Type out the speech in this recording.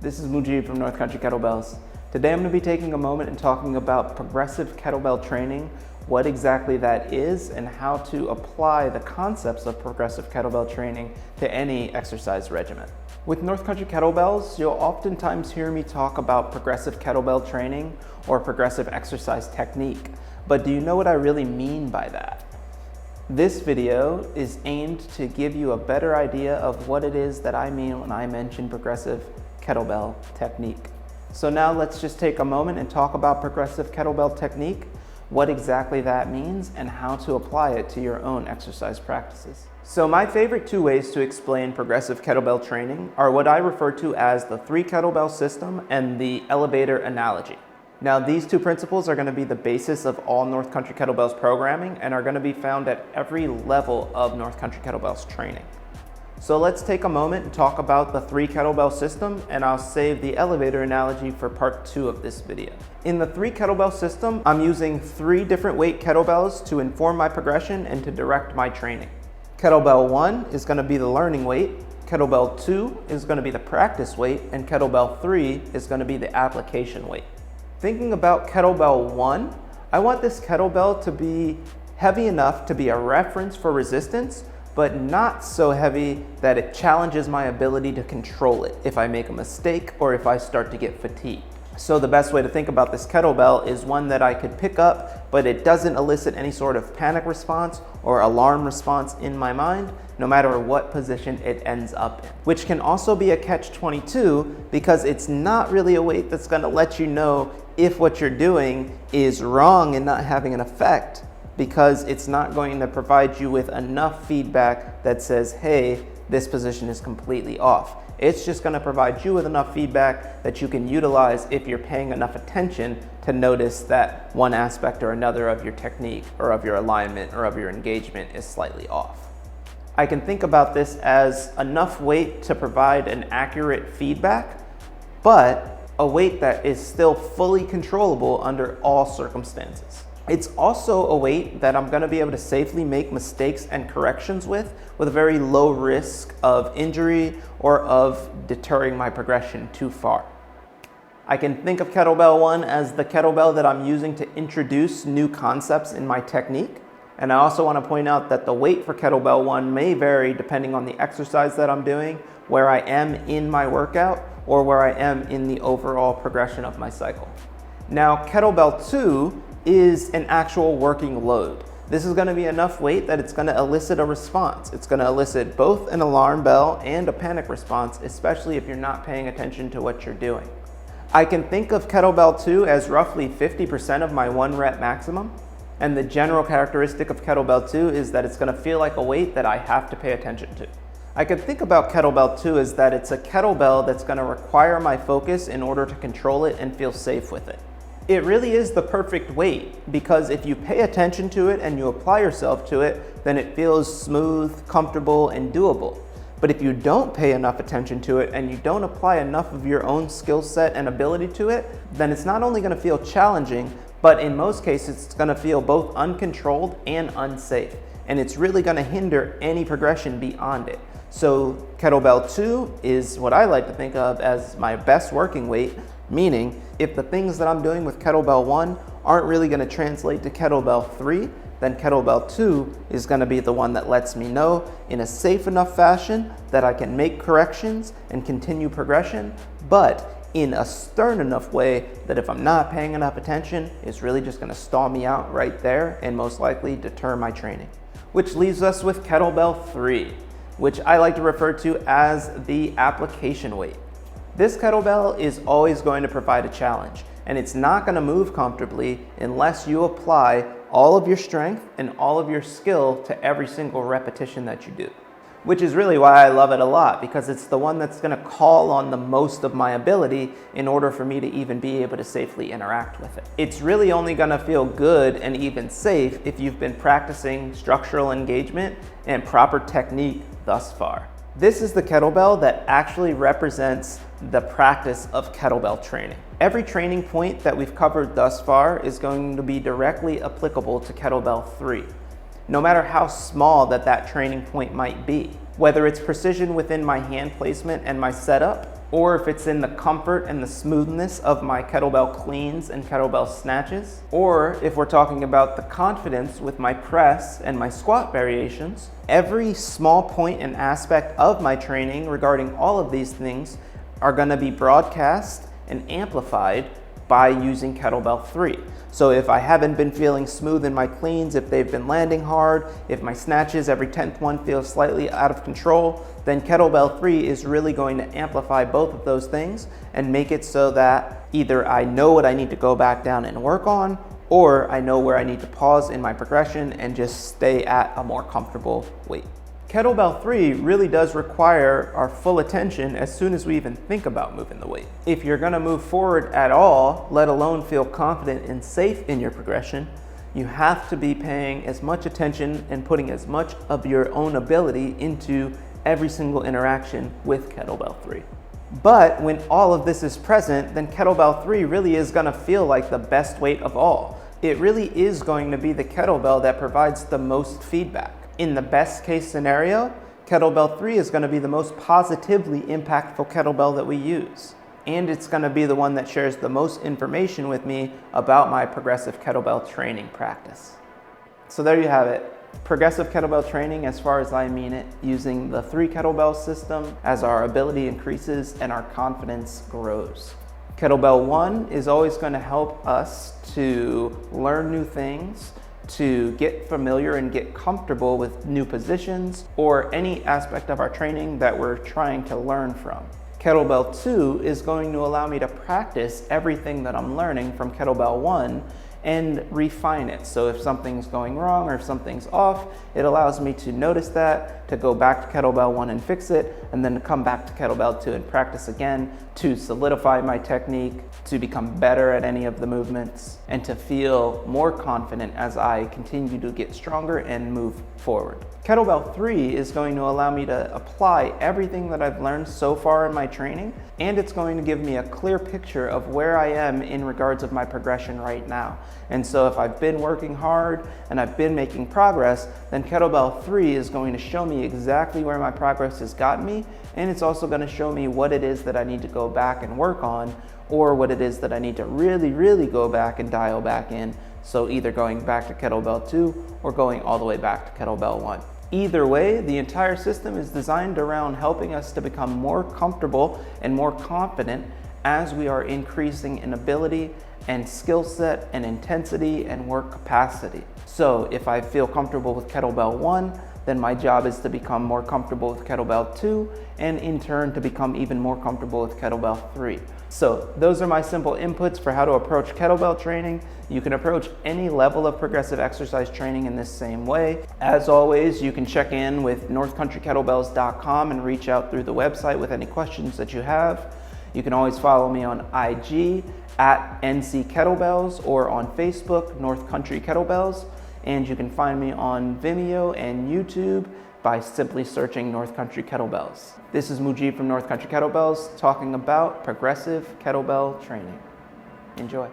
This is Mujib from North Country Kettlebells. Today I'm going to be taking a moment and talking about progressive kettlebell training, what exactly that is, and how to apply the concepts of progressive kettlebell training to any exercise regimen. With North Country Kettlebells, you'll oftentimes hear me talk about progressive kettlebell training or progressive exercise technique, but do you know what I really mean by that? This video is aimed to give you a better idea of what it is that I mean when I mention progressive kettlebell technique. So now let's just take a moment and talk about progressive kettlebell technique, what exactly that means, and how to apply it to your own exercise practices. So my favorite two ways to explain progressive kettlebell training are what I refer to as the 3 kettlebell system and the elevator analogy. Now these two principles are going to be the basis of all North Country Kettlebells programming and are going to be found at every level of North Country Kettlebells training. So let's take a moment and talk about the 3 kettlebell system, and I'll save the elevator analogy for part 2 of this video. In the 3 kettlebell system, I'm using 3 different weight kettlebells to inform my progression and to direct my training. Kettlebell 1 is going to be the learning weight, kettlebell 2 is going to be the practice weight, and kettlebell 3 is going to be the application weight. Thinking about kettlebell 1, I want this kettlebell to be heavy enough to be a reference for resistance, but not so heavy that it challenges my ability to control it if I make a mistake or if I start to get fatigued. So the best way to think about this kettlebell is one that I could pick up, but it doesn't elicit any sort of panic response or alarm response in my mind, no matter what position it ends up in. Which can also be a catch-22 because it's not really a weight that's gonna let you know if what you're doing is wrong and not having an effect, because it's not going to provide you with enough feedback that says, hey, this position is completely off. It's just going to provide you with enough feedback that you can utilize if you're paying enough attention to notice that one aspect or another of your technique or of your alignment or of your engagement is slightly off. I can think about this as enough weight to provide an accurate feedback, but a weight that is still fully controllable under all circumstances. It's also a weight that I'm going to be able to safely make mistakes and corrections with a very low risk of injury or of deterring my progression too far. I can think of kettlebell 1 as the kettlebell that I'm using to introduce new concepts in my technique. And I also want to point out that the weight for kettlebell 1 may vary depending on the exercise that I'm doing, where I am in my workout, or where I am in the overall progression of my cycle. Now, kettlebell 2 is an actual working load. This is going to be enough weight that it's going to elicit a response. It's going to elicit both an alarm bell and a panic response, especially if you're not paying attention to what you're doing. I can think of kettlebell 2 as roughly 50% of my 1 rep maximum, and the general characteristic of kettlebell 2 is that it's going to feel like a weight that I have to pay attention to. I could think about kettlebell 2 as that it's a kettlebell that's going to require my focus in order to control it and feel safe with it. It really is the perfect weight because if you pay attention to it and you apply yourself to it, then it feels smooth, comfortable, and doable. But if you don't pay enough attention to it and you don't apply enough of your own skill set and ability to it, then it's not only going to feel challenging, but in most cases it's going to feel both uncontrolled and unsafe. And it's really going to hinder any progression beyond it. So kettlebell 2 is what I like to think of as my best working weight, meaning if the things that I'm doing with kettlebell 1 aren't really going to translate to kettlebell 3, then kettlebell 2 is going to be the one that lets me know in a safe enough fashion that I can make corrections and continue progression, but in a stern enough way that if I'm not paying enough attention, it's really just going to stall me out right there and most likely deter my training. Which leaves us with kettlebell 3, which I like to refer to as the application weight. This kettlebell is always going to provide a challenge, and it's not going to move comfortably unless you apply all of your strength and all of your skill to every single repetition that you do. Which is really why I love it a lot, because it's the one that's going to call on the most of my ability in order for me to even be able to safely interact with it. It's really only going to feel good and even safe if you've been practicing structural engagement and proper technique thus far. This is the kettlebell that actually represents the practice of kettlebell training. Every training point that we've covered thus far is going to be directly applicable to kettlebell 3, no matter how small that training point might be. Whether it's precision within my hand placement and my setup, or if it's in the comfort and the smoothness of my kettlebell cleans and kettlebell snatches, or if we're talking about the confidence with my press and my squat variations. Every small point and aspect of my training regarding all of these things are going to be broadcast and amplified by using Kettlebell 3. So if I haven't been feeling smooth in my cleans, if they've been landing hard, if my snatches every 10th one feels slightly out of control, then Kettlebell 3 is really going to amplify both of those things and make it so that either I know what I need to go back down and work on, or I know where I need to pause in my progression and just stay at a more comfortable weight. Kettlebell 3 really does require our full attention as soon as we even think about moving the weight. If you're gonna move forward at all, let alone feel confident and safe in your progression, you have to be paying as much attention and putting as much of your own ability into every single interaction with Kettlebell 3. But when all of this is present, then Kettlebell 3 really is gonna feel like the best weight of all. It really is going to be the kettlebell that provides the most feedback. In the best case scenario, Kettlebell 3 is going to be the most positively impactful kettlebell that we use. And it's going to be the one that shares the most information with me about my progressive kettlebell training practice. So there you have it. Progressive kettlebell training as far as I mean it, using the 3 kettlebell system as our ability increases and our confidence grows. Kettlebell 1 is always going to help us to learn new things, to get familiar and get comfortable with new positions or any aspect of our training that we're trying to learn from. Kettlebell 2 is going to allow me to practice everything that I'm learning from Kettlebell 1 and refine it. So if something's going wrong or if something's off, it allows me to notice that, to go back to Kettlebell 1 and fix it, and then to come back to Kettlebell 2 and practice again to solidify my technique, to become better at any of the movements, and to feel more confident as I continue to get stronger and move forward. Kettlebell 3 is going to allow me to apply everything that I've learned so far in my training, and it's going to give me a clear picture of where I am in regards of my progression right now. And so if I've been working hard and I've been making progress, then Kettlebell 3 is going to show me exactly where my progress has gotten me, and it's also going to show me what it is that I need to go back and work on, or what it is that I need to really go back and dial back in. So either going back to Kettlebell 2 or going all the way back to Kettlebell 1. Either way, the entire system is designed around helping us to become more comfortable and more confident as we are increasing in ability and skill set and intensity and work capacity. So if I feel comfortable with Kettlebell 1, then my job is to become more comfortable with Kettlebell 2, and in turn to become even more comfortable with Kettlebell 3. So those are my simple inputs for how to approach kettlebell training. You can approach any level of progressive exercise training in this same way. As always, you can check in with northcountrykettlebells.com and reach out through the website with any questions that you have. You can always follow me on IG at NC Kettlebells or on Facebook, North Country Kettlebells. And you can find me on Vimeo and YouTube by simply searching North Country Kettlebells. This is Mujib from North Country Kettlebells talking about progressive kettlebell training. Enjoy.